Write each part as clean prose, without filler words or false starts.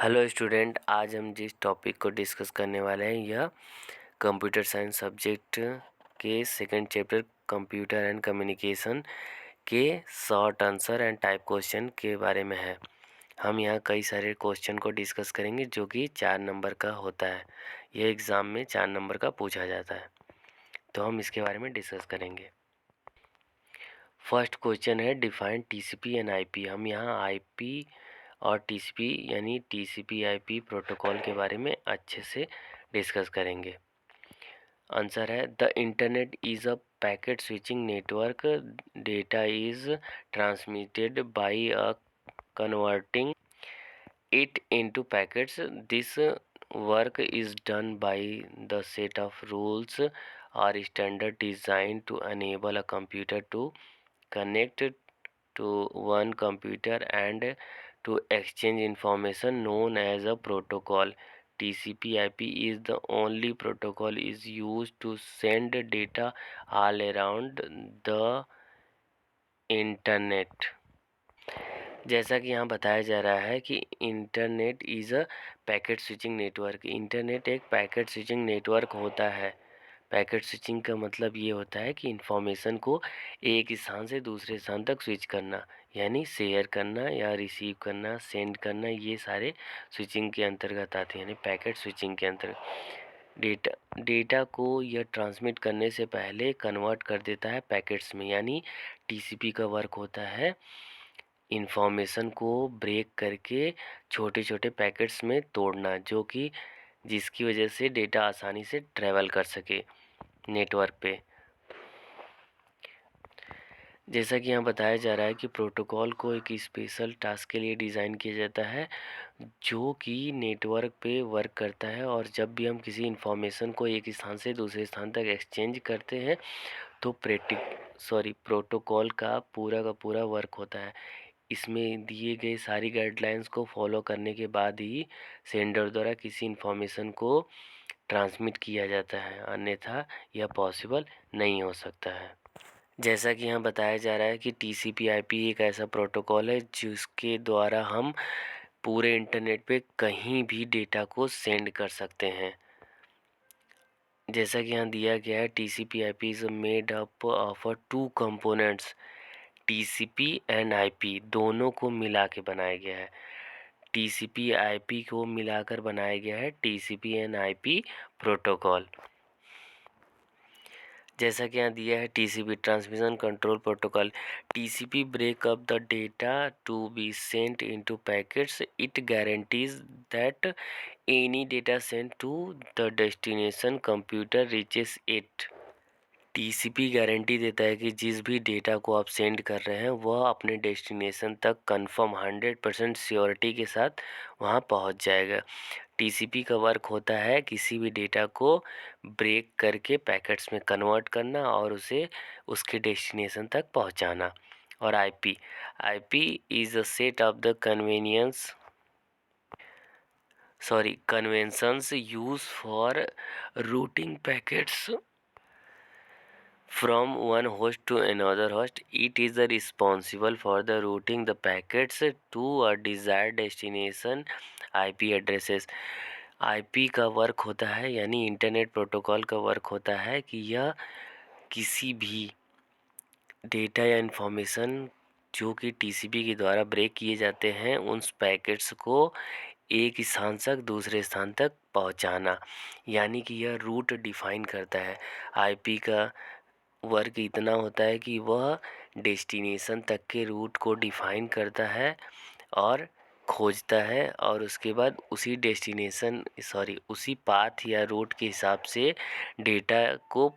Hello student, आज हम जिस टॉपिक को डिस्कस करने वाले हैं यह कंप्यूटर साइंस सब्जेक्ट के second chapter computer and communication के short answer and type question के बारे में है। हम यहाँ कई सारे क्वेश्चन को डिस्कस करेंगे जो कि 4 नंबर का होता है। यह एग्ज़ाम में 4 नंबर का पूछा जाता है, तो हम इसके बारे में डिस्कस करेंगे। फर्स्ट क्वेश्चन है डिफाइन टीसीपी एंड आईपी। हम यहाँ आईपी और टीसीपी यानी टीसीपी आईपी प्रोटोकॉल के बारे में अच्छे से डिस्कस करेंगे। आंसर है the internet is a packet switching network. Data is transmitted by a converting it into packets. This work is done by the set of rules or standard designed to enable a computer to connect to one computer and to exchange information known as a protocol. TCP/IP is the only protocol is used to send data all around the internet. जैसा कि यहाँ बताया जा रहा है कि internet is a packet switching network. Internet एक packet switching network होता है। पैकेट स्विचिंग का मतलब ये होता है कि इंफॉर्मेशन को एक स्थान से दूसरे स्थान तक स्विच करना, यानी शेयर करना या रिसीव करना, सेंड करना, ये सारे स्विचिंग के अंतर्गत आते हैं, यानी पैकेट स्विचिंग के अंतर्गत। डेटा को यह ट्रांसमिट करने से पहले कन्वर्ट कर देता है पैकेट्स में, यानी टीसीपी का वर्क होता है इंफॉर्मेशन को ब्रेक करके छोटे छोटे पैकेट्स में तोड़ना, जो कि जिसकी वजह से डेटा आसानी से ट्रैवल कर सके नेटवर्क पे। जैसा कि यहाँ बताया जा रहा है कि प्रोटोकॉल को एक स्पेशल टास्क के लिए डिज़ाइन किया जाता है जो कि नेटवर्क पे वर्क करता है, और जब भी हम किसी इंफॉर्मेशन को एक स्थान से दूसरे स्थान तक एक्सचेंज करते हैं तो प्रोटोकॉल का पूरा वर्क होता है। इसमें दिए गए सारी गाइडलाइंस को फॉलो करने के बाद ही सेंडर द्वारा किसी इंफॉर्मेशन को ट्रांसमिट किया जाता है, अन्यथा यह पॉसिबल नहीं हो सकता है। जैसा कि यहाँ बताया जा रहा है कि टीसीपी/आईपी एक ऐसा प्रोटोकॉल है जिसके द्वारा हम पूरे इंटरनेट पे कहीं भी डेटा को सेंड कर सकते हैं। जैसा कि यहाँ दिया गया है TCP/IP is made up of 2 components. TCP and IP दोनों को मिला के बनाया गया है। TCP/IP को मिलाकर बनाया गया है TCP एंड IP प्रोटोकॉल। जैसा कि यहाँ दिया है TCP transmission control protocol. TCP break up the data to be sent into packets. It guarantees that any data sent to the destination computer reaches it. TCP guarantee देता है कि जिस भी डेटा को आप सेंड कर रहे हैं वह अपने डेस्टिनेशन तक कंफर्म 100% श्योरिटी के साथ वहां पहुंच जाएगा। TCP का वर्क होता है किसी भी डेटा को ब्रेक करके पैकेट्स में कन्वर्ट करना और उसे उसके डेस्टिनेशन तक पहुंचाना। और IP is a set of the conventions use for routing packets from one host to another host. It is responsible for the routing the packets to a desired destination IP addresses. IP का work होता है, यानी internet protocol का work होता है कि यह किसी भी डेटा या इंफॉर्मेशन जो कि TCP के द्वारा ब्रेक किए जाते हैं उन पैकेट्स को एक स्थान से दूसरे स्थान तक पहुंचाना, यानी कि यह रूट डिफाइन करता है। IP का वर्क इतना होता है कि वह डेस्टिनेशन तक के रूट को डिफाइन करता है और खोजता है, और उसके बाद उसी पाथ या रूट के हिसाब से डेटा को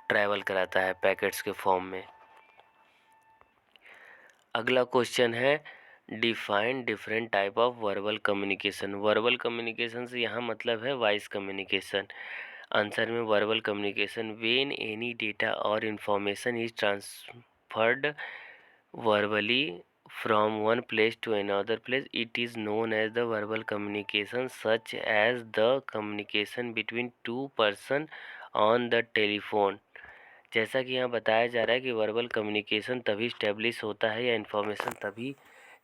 ट्रैवल कराता है पैकेट्स के फॉर्म में। अगला क्वेश्चन है define different type of verbal communication. Verbal communication से यहाँ मतलब है वॉइस कम्युनिकेशन। आंसर में verbal communication when any data और information is transferred verbally from one place to another place, it is known as the verbal communication, such as the communication between two person on the telephone. जैसा कि यहाँ बताया जा रहा है कि verbal communication तभी इस्टेब्लिश होता है या इन्फॉर्मेशन तभी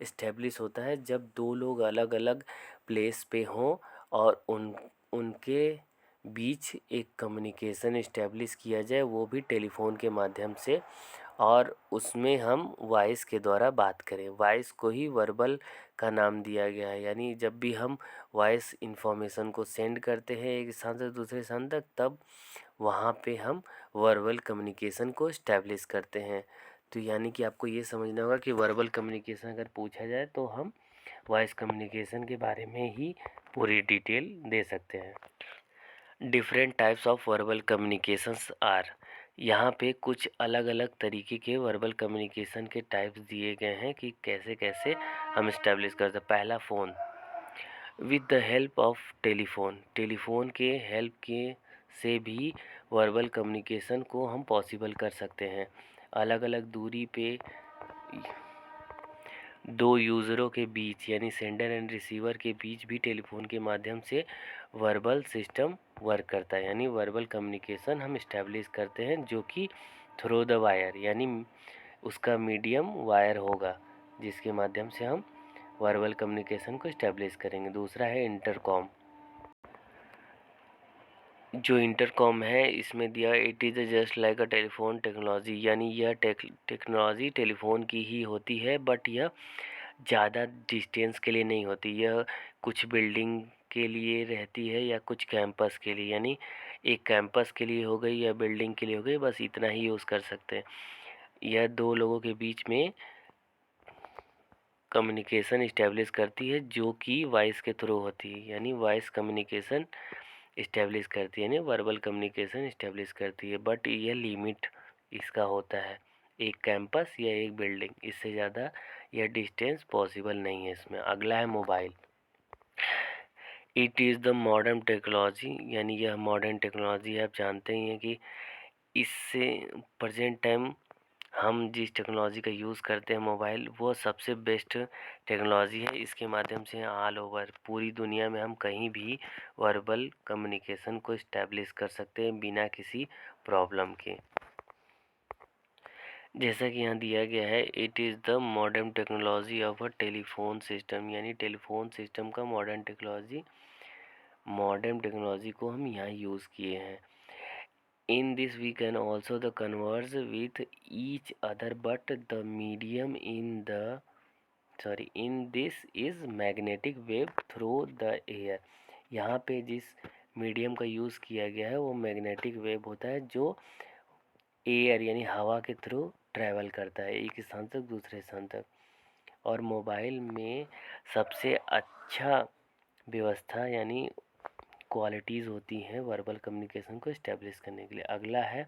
इस्टेब्लिश होता है जब दो लोग अलग अलग प्लेस पे हों और उनके बीच एक कम्युनिकेशन इस्टेब्लिश किया जाए, वो भी टेलीफोन के माध्यम से, और उसमें हम वॉइस के द्वारा बात करें। वॉइस को ही वर्बल का नाम दिया गया है। यानी जब भी हम वॉइस इन्फॉर्मेशन को सेंड करते हैं एक स्थान से दूसरे स्थान तक, तब वहाँ पे हम वर्बल कम्युनिकेशन को इस्टेब्लिश करते हैं। तो यानी कि आपको ये समझना होगा कि वर्बल कम्युनिकेशन अगर पूछा जाए तो हम वॉइस कम्युनिकेशन के बारे में ही पूरी डिटेल दे सकते हैं। Different types of verbal communications are, यहाँ पे कुछ अलग अलग तरीके के वर्बल कम्युनिकेशन के टाइप्स दिए गए हैं कि कैसे कैसे हम इस्टेब्लिश करते हैं। पहला, phone. With the help of telephone, telephone के हेल्प के से भी वर्बल कम्युनिकेशन को हम पॉसिबल कर सकते हैं। अलग अलग दूरी पे दो यूज़रों के बीच यानी सेंडर एंड रिसीवर के बीच भी टेलीफोन के माध्यम से वर्बल सिस्टम वर्क करता है। यानी वर्बल कम्युनिकेशन हम इस्टेब्लिश करते हैं जो कि थ्रू द वायर, यानी उसका मीडियम वायर होगा जिसके माध्यम से हम वर्बल कम्युनिकेशन को इस्टेब्लिश करेंगे। दूसरा है इंटरकॉम। जो इंटरकॉम है इसमें दिया it is just like a telephone technology, यानी यह टेक्नोलॉजी टेलीफोन की ही होती है, बट यह ज़्यादा डिस्टेंस के लिए नहीं होती। यह कुछ बिल्डिंग के लिए रहती है या कुछ कैंपस के लिए, यानी एक कैंपस के लिए हो गई या बिल्डिंग के लिए हो गई, बस इतना ही यूज़ कर सकते हैं। यह दो लोगों के बीच में कम्युनिकेशन इस्टेब्लिश करती है जो कि वॉइस के थ्रू होती है, यानी वॉइस कम्युनिकेशन इस्टेब्लिश करती है, यानी वर्बल कम्युनिकेशन इस्टेब्लिश करती है। बट यह लिमिट इसका होता है एक कैंपस या एक बिल्डिंग, इससे ज़्यादा यह डिस्टेंस पॉसिबल नहीं है इसमें। अगला है mobile. It is the modern technology, यानी यह मॉडर्न टेक्नोलॉजी है। आप जानते ही हैं कि इससे प्रेजेंट टाइम हम जिस टेक्नोलॉजी का यूज़ करते हैं मोबाइल, वो सबसे बेस्ट टेक्नोलॉजी है। इसके माध्यम से ऑल ओवर पूरी दुनिया में हम कहीं भी वर्बल कम्युनिकेशन को इस्टेब्लिश कर सकते हैं बिना किसी प्रॉब्लम के। जैसा कि यहाँ दिया गया है, it is the modern technology of a telephone system, यानी टेलीफोन सिस्टम का मॉडर्न टेक्नोलॉजी को हम यहाँ यूज़ किए हैं। In this we can also the converse with each other, but the medium in this is magnetic wave through the air। यहाँ पे जिस मीडियम का यूज़ किया गया है वो मैग्नेटिक वेव होता है जो एयर यानी हवा के थ्रू ट्रैवल करता है एक स्थान तक दूसरे स्थान तक। और मोबाइल में सबसे अच्छा व्यवस्था यानी क्वालिटीज़ होती हैं वर्बल कम्युनिकेशन को इस्टेब्लिश करने के लिए। अगला है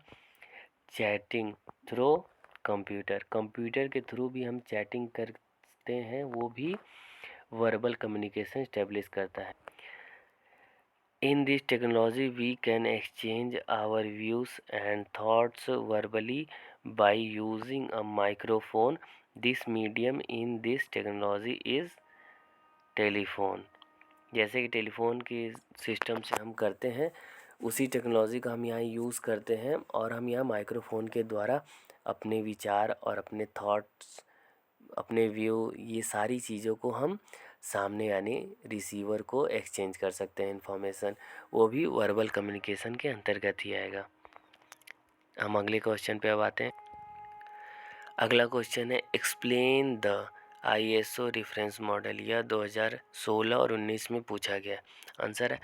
चैटिंग थ्रू कंप्यूटर। कंप्यूटर के थ्रू भी हम चैटिंग करते हैं, वो भी वर्बल कम्युनिकेशन इस्टेब्लिश करता है। In this technology we can exchange our views and thoughts verbally by using a microphone. This medium in this technology is telephone. जैसे कि टेलीफोन के सिस्टम से हम करते हैं, उसी टेक्नोलॉजी का हम यहाँ यूज़ करते हैं और हम यहाँ माइक्रोफोन के द्वारा अपने विचार और अपने थॉट्स, अपने व्यू, ये सारी चीज़ों को हम सामने यानी रिसीवर को एक्सचेंज कर सकते हैं इन्फॉर्मेशन। वो भी वर्बल कम्युनिकेशन के अंतर्गत ही आएगा। हम अगले क्वेश्चन पे अब आते हैं। अगला क्वेश्चन है explain the ISO reference model. यह 2016 और 19 में पूछा गया। आंसर है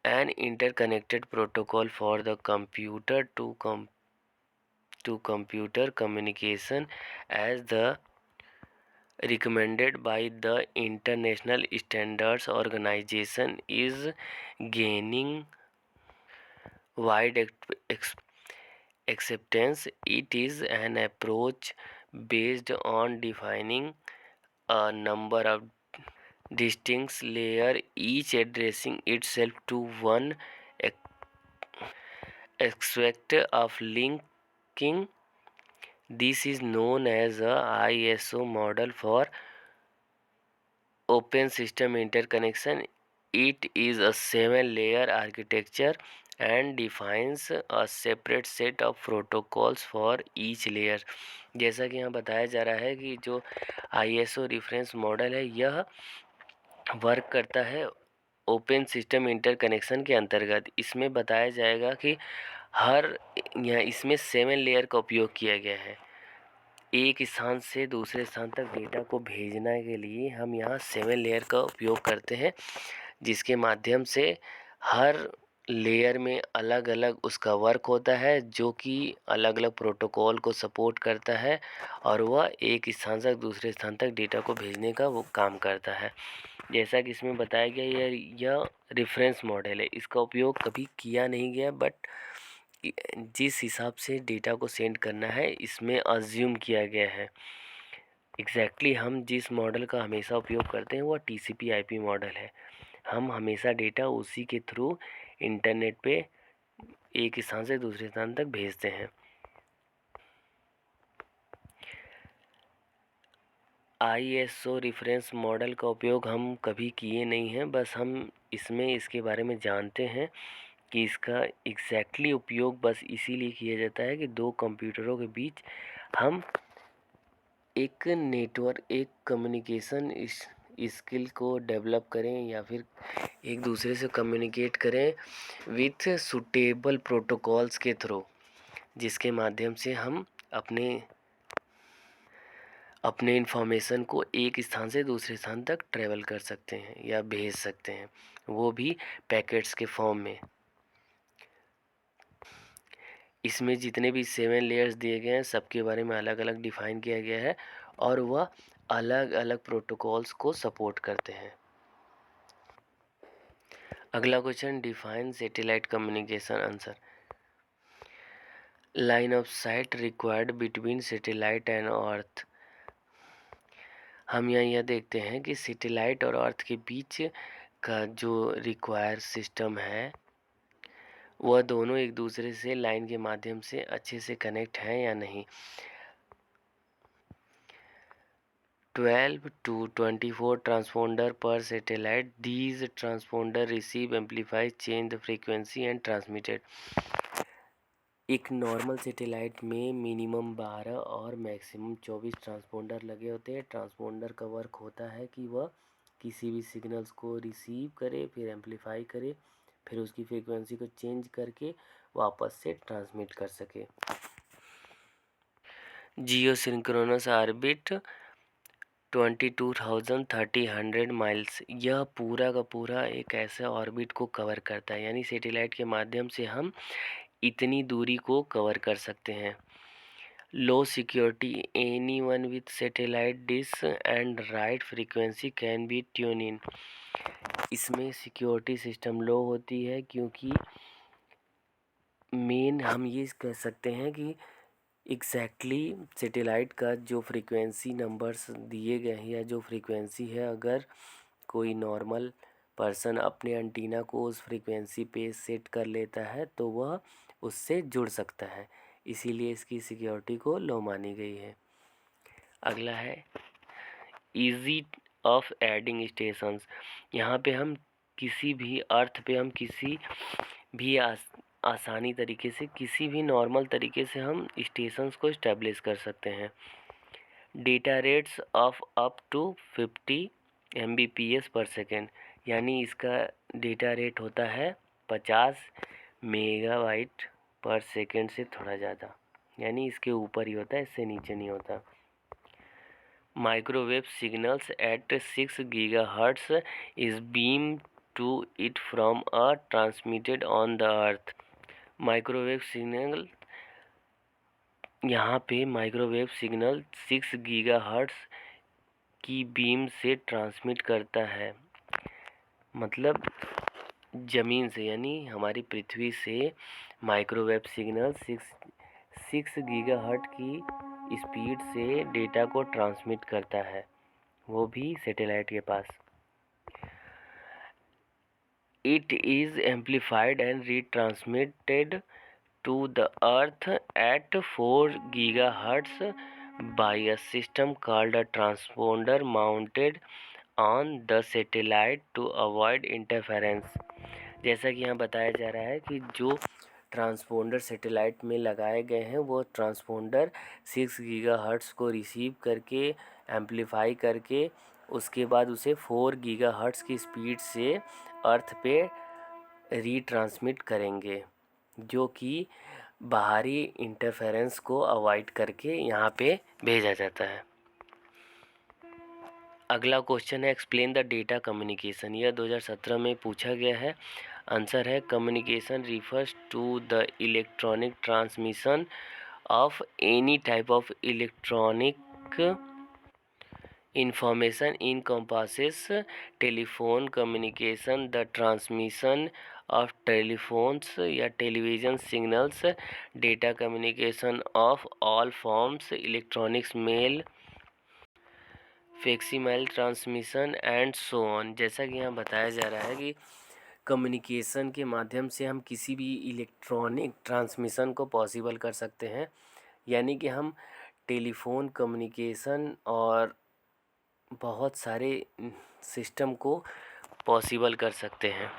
an interconnected protocol for the computer to computer communication as the recommended by the International Standards Organization is gaining wide acceptance. It is an approach based on defining a number of distinct layers, each addressing itself to one aspect of linking. This is known as a ISO model for open system interconnection. It is a 7-layer architecture and defines a separate set of protocols for each layer। जैसा कि यहाँ बताया जा रहा है कि जो ISO reference model है यह वर्क करता है ओपन सिस्टम इंटरकनेक्शन के अंतर्गत। इसमें बताया जाएगा कि हर यहाँ इसमें 7 लेयर का उपयोग किया गया है। एक स्थान से दूसरे स्थान तक डेटा को भेजने के लिए हम यहाँ 7 लेयर का उपयोग करते हैं, जिसके माध्यम से हर लेयर में अलग अलग उसका वर्क होता है, जो कि अलग अलग प्रोटोकॉल को सपोर्ट करता है और वह एक स्थान से दूसरे स्थान तक डेटा को भेजने का वो काम करता है। जैसा कि इसमें बताया गया यह रेफरेंस मॉडल है, इसका उपयोग कभी किया नहीं गया, बट जिस हिसाब से डेटा को सेंड करना है इसमें अज्यूम किया गया है। एग्जैक्टली हम जिस मॉडल का हमेशा उपयोग करते हैं वह TCP/IP मॉडल है। हम हमेशा डेटा उसी के थ्रू इंटरनेट पे एक स्थान से दूसरे स्थान तक भेजते हैं। ISO रेफरेंस मॉडल का उपयोग हम कभी किए नहीं हैं, बस हम इसके बारे में जानते हैं कि इसका एग्जैक्टली उपयोग बस इसीलिए किया जाता है कि दो कंप्यूटरों के बीच हम एक नेटवर्क, एक कम्युनिकेशन स्किल को डेवलप करें या फिर एक दूसरे से कम्युनिकेट करें विथ सुटेबल प्रोटोकॉल्स के थ्रू, जिसके माध्यम से हम अपने इन्फॉर्मेशन को एक स्थान से दूसरे स्थान तक ट्रेवल कर सकते हैं या भेज सकते हैं, वो भी पैकेट्स के फॉर्म में। इसमें जितने भी 7 लेयर्स दिए गए हैं सबके बारे में अलग अलग डिफाइन किया गया है और वह अलग अलग प्रोटोकॉल्स को सपोर्ट करते हैं। अगला question, define satellite communication answer. Line of site required between satellite and earth. हम यहाँ यह देखते हैं कि सैटेलाइट और अर्थ के बीच का जो रिक्वायर सिस्टम है वह दोनों एक दूसरे से लाइन के माध्यम से अच्छे से कनेक्ट हैं या नहीं। 12 to 24 transponder per satellite. These transponder receive, amplify, change the frequency and transmitted. एक नॉर्मल सैटेलाइट में मिनिमम 12 और मैक्सिमम 24 ट्रांसपोंडर लगे होते हैं। ट्रांसपोंडर का वर्क होता है कि वह किसी भी सिग्नल्स को रिसीव करे, फिर एम्पलीफाई करे, फिर उसकी फ्रीक्वेंसी को चेंज करके वापस से ट्रांसमिट कर सके। जियो सिंक्रोनस ऑर्बिट 22,000 माइल्स, यह पूरा का पूरा एक ऐसे ऑर्बिट को कवर करता है, यानी सैटेलाइट के माध्यम से हम इतनी दूरी को कवर कर सकते हैं। Low security, any one with satellite dish and right frequency can be tune in. इसमें सिक्योरिटी सिस्टम लो होती है क्योंकि मेन हम ये कह सकते हैं कि एग्जैक्टली सैटेलाइट का जो फ्रीक्वेंसी नंबर्स दिए गए हैं या जो फ्रीक्वेंसी है, अगर कोई नॉर्मल पर्सन अपने एंटीना को उस फ्रीक्वेंसी पे सेट कर लेता है तो वह उससे जुड़ सकता है, इसीलिए इसकी सिक्योरिटी को लो मानी गई है। अगला है ईजी ऑफ एडिंग स्टेशंस। यहाँ पे हम किसी भी अर्थ पे हम किसी भी आसानी तरीके से, किसी भी नॉर्मल तरीके से हम स्टेशंस को इस्टेब्लिश कर सकते हैं। Data rates of up to 50 Mbps पर सेकेंड, यानी इसका डेटा रेट होता है 50 मेगाबाइट पर सेकेंड से थोड़ा ज़्यादा, यानी इसके ऊपर ही होता है, इससे नीचे नहीं होता। Microwave signals at 6 GHz is beam to it from a transmitted on the earth. Microwave signal, यहाँ पे माइक्रोवेव सिग्नल 6 GHz की बीम से ट्रांसमिट करता है, मतलब ज़मीन से, यानी हमारी पृथ्वी से माइक्रोवेव सिग्नल 6 GHz की स्पीड से डेटा को ट्रांसमिट करता है, वो भी सैटेलाइट के पास। It is amplified and retransmitted to the earth at 4 GHz by a system called a transponder mounted on the satellite to avoid interference। जैसा कि यहाँ बताया जा रहा है कि जो ट्रांसपोंडर सैटेलाइट में लगाए गए हैं वो ट्रांसपोंडर 6 गीगाहर्ट्ज़ को रिसीव करके एम्पलीफाई करके उसके बाद उसे 4 गीगाहर्ट्ज़ की स्पीड से अर्थ पे रीट्रांसमिट करेंगे, जो कि बाहरी इंटरफेरेंस को अवॉइड करके यहाँ पे भेजा जाता है। अगला क्वेश्चन है एक्सप्लेन द डेटा कम्युनिकेशन। यह 2017 में पूछा गया है। आंसर है communication refers to the electronic transmission of any type of electronic information encompasses telephone communication, the transmission of telephones या television signals, data communication of all forms, electronics mail, facsimile transmission and so on. जैसा कि यहाँ बताया जा रहा है कि communication के माध्यम से हम किसी भी इलेक्ट्रॉनिक ट्रांसमिशन को पॉसिबल कर सकते हैं, यानी कि हम टेलीफोन कम्युनिकेशन और बहुत सारे सिस्टम को पॉसिबल कर सकते हैं।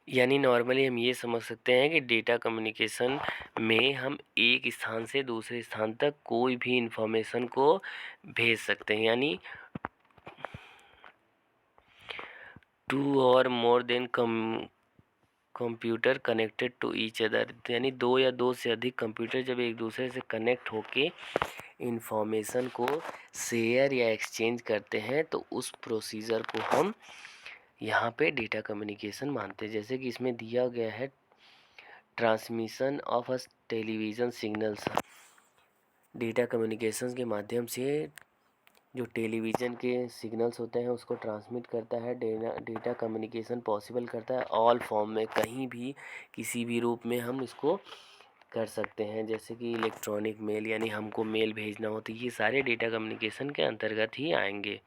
यानी नॉर्मली हम ये समझ सकते हैं कि डेटा कम्युनिकेशन में हम एक स्थान से दूसरे स्थान तक कोई भी इंफॉर्मेशन को भेज सकते हैं, यानी टू और more than computer connected to each other, यानी दो या दो से अधिक कंप्यूटर जब एक दूसरे से कनेक्ट होके इंफॉर्मेशन को शेयर या एक्सचेंज करते हैं तो उस प्रोसीजर को हम यहाँ पे डेटा कम्युनिकेशन मानते हैं। जैसे कि इसमें दिया गया है transmission of a television signals. Data communication के माध्यम से जो टेलीविज़न के सिग्नल्स होते हैं उसको ट्रांसमिट करता है। डेटा कम्युनिकेशन पॉसिबल करता है ऑल फॉर्म में, कहीं भी किसी भी रूप में हम इसको कर सकते हैं। जैसे कि इलेक्ट्रॉनिक मेल, यानी हमको मेल भेजना हो तो ये सारे डेटा कम्युनिकेशन के अंतर्गत ही आएंगे।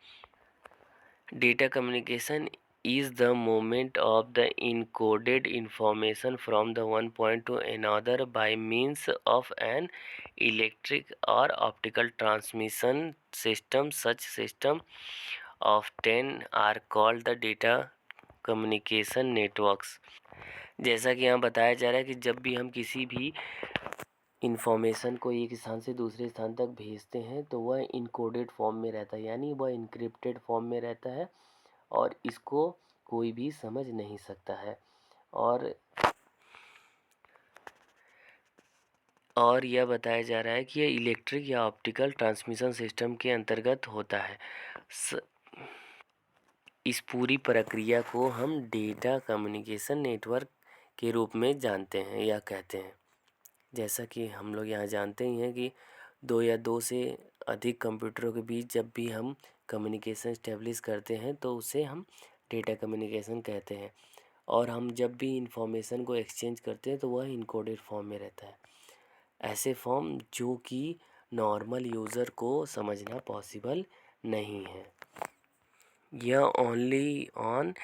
Data communication is the movement of the encoded information from the one point to another by means of an electric or optical transmission system. Such system often are called the data communication networks. जैसा कि यहाँ बताया जा रहा है कि जब भी हम किसी भी इंफॉर्मेशन को एक स्थान से दूसरे स्थान तक भेजते हैं तो वह इनकोडेड फॉर्म में रहता है, यानी वह इनक्रिप्टेड फॉर्म में रहता है और इसको कोई भी समझ नहीं सकता है। और यह बताया जा रहा है कि यह इलेक्ट्रिक या ऑप्टिकल ट्रांसमिशन सिस्टम के अंतर्गत होता है। इस पूरी प्रक्रिया को हम डेटा कम्युनिकेशन नेटवर्क के रूप में जानते हैं या कहते हैं। जैसा कि हम लोग यहाँ जानते ही हैं कि दो या दो से अधिक कंप्यूटरों के बीच जब भी हम कम्युनिकेशन इस्टेब्लिश करते हैं तो उसे हम डेटा कम्युनिकेशन कहते हैं। और हम जब भी इंफॉर्मेशन को एक्सचेंज करते हैं तो वह इनकोडेड फॉर्म में रहता है, ऐसे फॉर्म जो कि नॉर्मल यूज़र को समझना पॉसिबल नहीं है। यह ओनली ऑन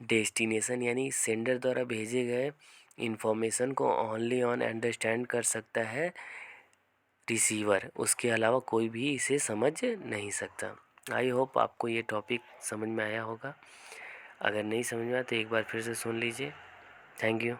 डेस्टिनेशन, यानी सेंडर द्वारा भेजे गए इंफॉर्मेशन को ओनली ऑन अंडरस्टैंड कर सकता है रिसीवर, उसके अलावा कोई भी इसे समझ नहीं सकता। आई होप आपको ये टॉपिक समझ में आया होगा। अगर नहीं समझ में आया तो एक बार फिर से सुन लीजिए। Thank you.